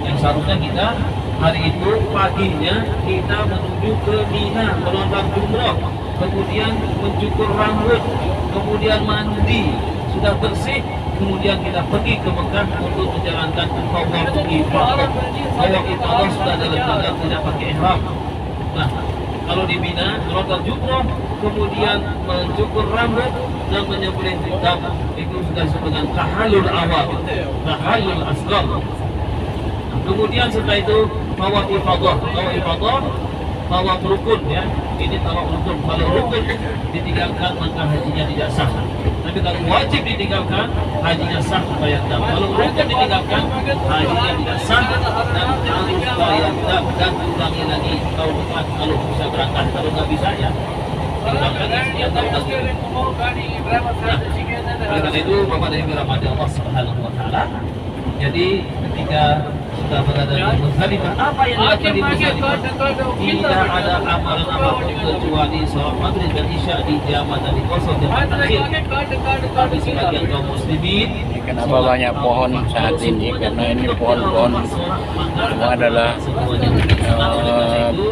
Yang seharusnya kita hari itu paginya kita menuju ke Mina melontar jumrah, kemudian mencukur rambut, kemudian mandi, sudah bersih, kemudian kita pergi ke Mekah untuk menjalankan tawaf ifadah. Tawaf ifadah sudah dalam keadaan tidak pakai ihram. Nah, kalau di Mina melontar jumrah, kemudian mencukur rambut dan menyembelih dam, itu sudah disebut dengan tahallul awal, tahallul asghar. Kemudian setelah itu tawaf ifadah, tawaf rukun ya. Ini tawaf rukun. Kalau rukun ditinggalkan maka hajinya tidak sah. Tapi kalau wajib ditinggalkan, hajinya sah bayar dam. Kalau rukun ditinggalkan, hajinya tidak sah dan harus bayar dam dan ulangi lagi tahun depan kalau bisa berangkat. Kalau nggak bisa ya tinggalkan ya tahun lagi. Oleh karena itu Bapak dan Ibu rahmati Allah Subhanahu wa taala. Jadi ketika sudah berada di Muzdalifah, apa yang dilakukan di Muzdalifah? Tidak ada amalan apapun kecuali sholat maghrib dan isya di jamaah dan di kosong jamaah takhir. Tapi sebagian kaum muslimin,
Kenapa banyak pohon saat ini? Karena ini pohon-pohon semua adalah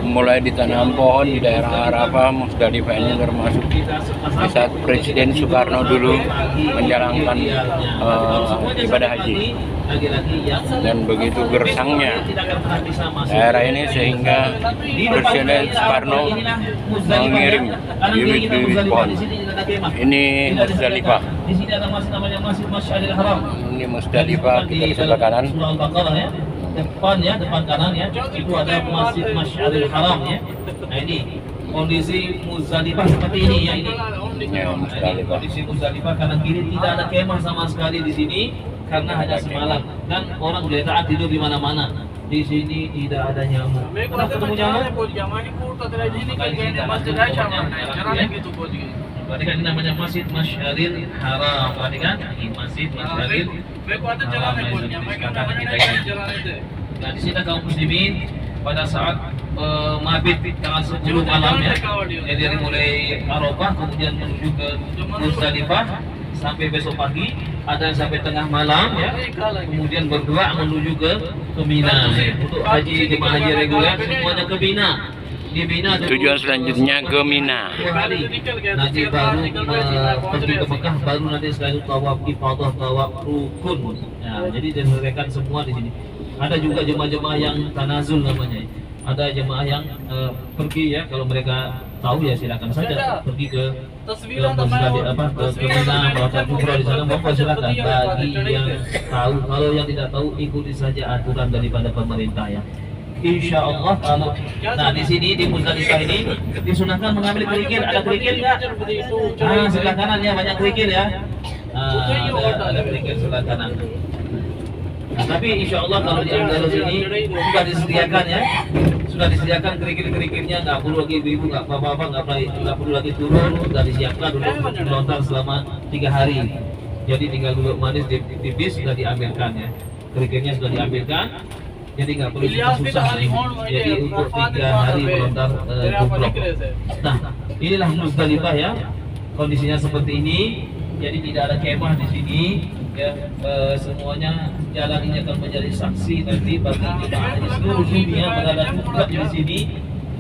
mulai ditanam pohon di daerah Arafah. Muzdalifah ini termasuk di saat Presiden Soekarno dulu menjalankan ibadah haji. Dan begitu gersangnya daerah ini sehingga Presiden Soekarno mengirim bibit-bibit pohon. Ini Muzdalifah.
Di sini ada masjid namanya Masjid Masy'aril Haram.
Ini Muzdalifah, kita di sebelah kanan.
Surah Al-Baqarah ya. Depan kanan ya. Itu ada Masjid Masy'aril Haram ya. Nah ini kondisi Muzdalifah seperti ini ya ini.
Ya, Muzdalifah.
Kondisi Muzdalifah kanan kiri tidak ada kemah sama sekali di sini karena hanya semalam dan orang taat tidur di mana-mana. Di sini tidak ada nyamuk. Pernah ketemu nyamuk? Berarti kan ini namanya Masjid Masy'aril Haram. Berarti kan ini Masjid Masy'aril Haram. Nah di sini kaum muslimin pada saat mabit tanggal 10 malam ya. Jadi dari mulai Arafah kemudian menuju ke Muzdalifah sampai besok pagi, ada yang sampai tengah malam ya. Kemudian bergerak menuju ke Mina. Untuk haji jemaah haji reguler semuanya ke Mina. di Mina dulu,
Tujuan selanjutnya ke Mina.
2 hari. Nanti baru pergi ke Mekah, baru nanti setelah itu tawaf ifadah, tawaf rukun. Nah, jadi diselesaikan semua di sini. Ada juga jemaah-jemaah yang tanazul namanya. Ada jemaah yang pergi ya, kalau mereka tahu ya silakan saja pergi ke Mina, melakukan umrah di sana, monggo silakan. Bagi yang tahu, kalau yang tidak tahu ikuti saja aturan daripada pemerintah ya. Insya Allah kalau di sini di Muzdalifah ini disunahkan mengambil kerikil. Ada kerikil nggak? Sebelah kanan ya, banyak kerikil ya. Ada kerikil sebelah kanan. Nah, tapi insya Allah kalau di Andalus ini sudah disediakan ya, sudah disediakan kerikil-kerikilnya, nggak perlu lagi ibu-ibu, nggak apa-apa, nggak perlu lagi turun, sudah disiapkan dulu melontar selama 3 hari. Jadi tinggal duduk manis di bis sudah diambilkan ya, kerikilnya sudah diambilkan. Jadi nggak perlu susah nih. Jadi untuk 3 hari melontar jumroh. Nah, inilah Muzdalifah ya. Kondisinya seperti ini. Jadi tidak ada kemah di sini. Ya, semuanya jalan ini akan menjadi saksi nanti bagi jemaah di seluruh dunia berada juga di sini.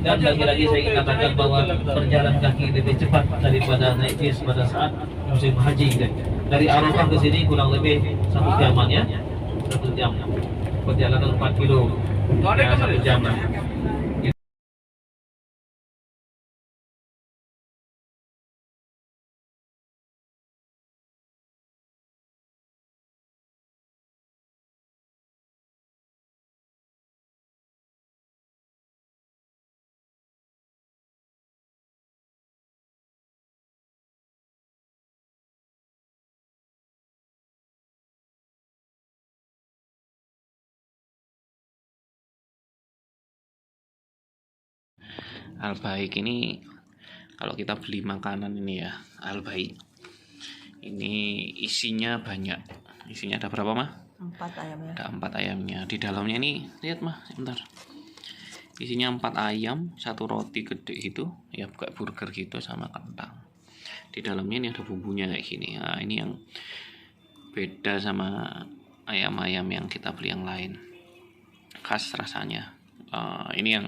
Dan lagi-lagi saya ingin katakan bahwa berjalan kaki lebih cepat daripada naik bis pada saat musim haji. Dari Arafah ke sini kurang lebih 1 jaman ya, 1 jam. Perjalanan 4 kilo ya, 1 jam lah.
Al-Baik ini kalau kita beli makanan ini ya, Al-Baik ini isinya banyak. Isinya ada berapa mah?
4 ayamnya.
Ada 4 ayamnya. Di dalamnya ini lihat mah, sebentar. Isinya 4 ayam, 1 roti gede gitu, ya kayak burger gitu sama kentang. Di dalamnya ini ada bumbunya kayak gini. Nah, ini yang beda sama ayam-ayam yang kita beli yang lain. Khas rasanya. Ini yang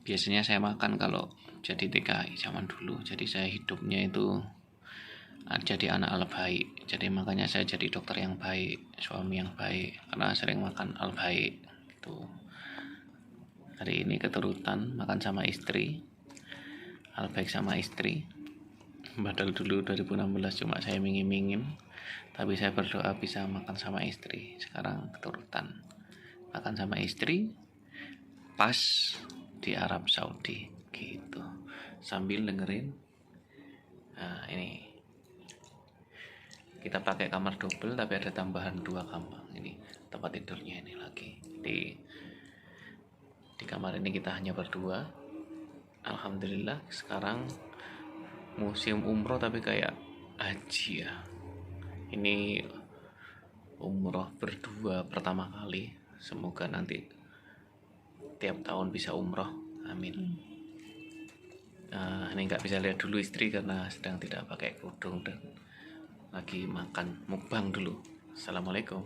biasanya saya makan kalau jadi TKI zaman dulu. Jadi saya hidupnya itu jadi anak Al-Baik. Jadi makanya saya jadi dokter yang baik, suami yang baik, karena sering makan Al-Baik gitu. Hari ini keturutan makan sama istri, Al-Baik sama istri. Padahal dulu 2016 cuma saya mingin-mingin, tapi saya berdoa bisa makan sama istri. Sekarang keturutan makan sama istri pas di Arab Saudi gitu, sambil dengerin. Nah, ini kita pakai kamar double tapi ada tambahan 2 kamar. Ini tempat tidurnya ini lagi di kamar ini kita hanya berdua. Alhamdulillah sekarang musim umroh tapi kayak haji ya. Ini umroh berdua pertama kali. Semoga nanti tiap tahun bisa umroh, amin. Ini nggak bisa lihat dulu istri karena sedang tidak pakai kerudung dan lagi makan mukbang dulu. Assalamualaikum.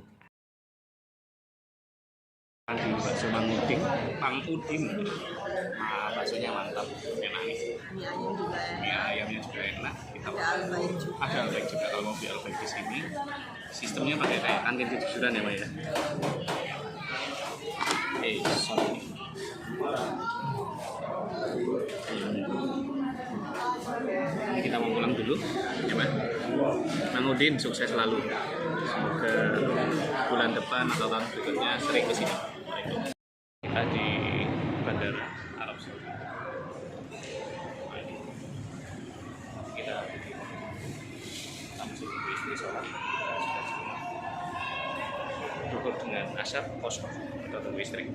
Di bakso Mang Udin. Baksonya mantap, enak nih. Mie ayamnya juga enak. Kita ada Al-Baik juga. Kalau mau beli Al-Baik di sini, sistemnya pakai kayak kantin kejujuran ya, Pak ya. Sorry. Kita mau pulang dulu ya Pak. Mang Udin sukses selalu, semoga bulan depan atau tahun berikutnya sering kesini. Kita di Bandara Arab Saudi. Kita langsung ke istri sholat, cukup dengan asar kosong atau tunggu istri.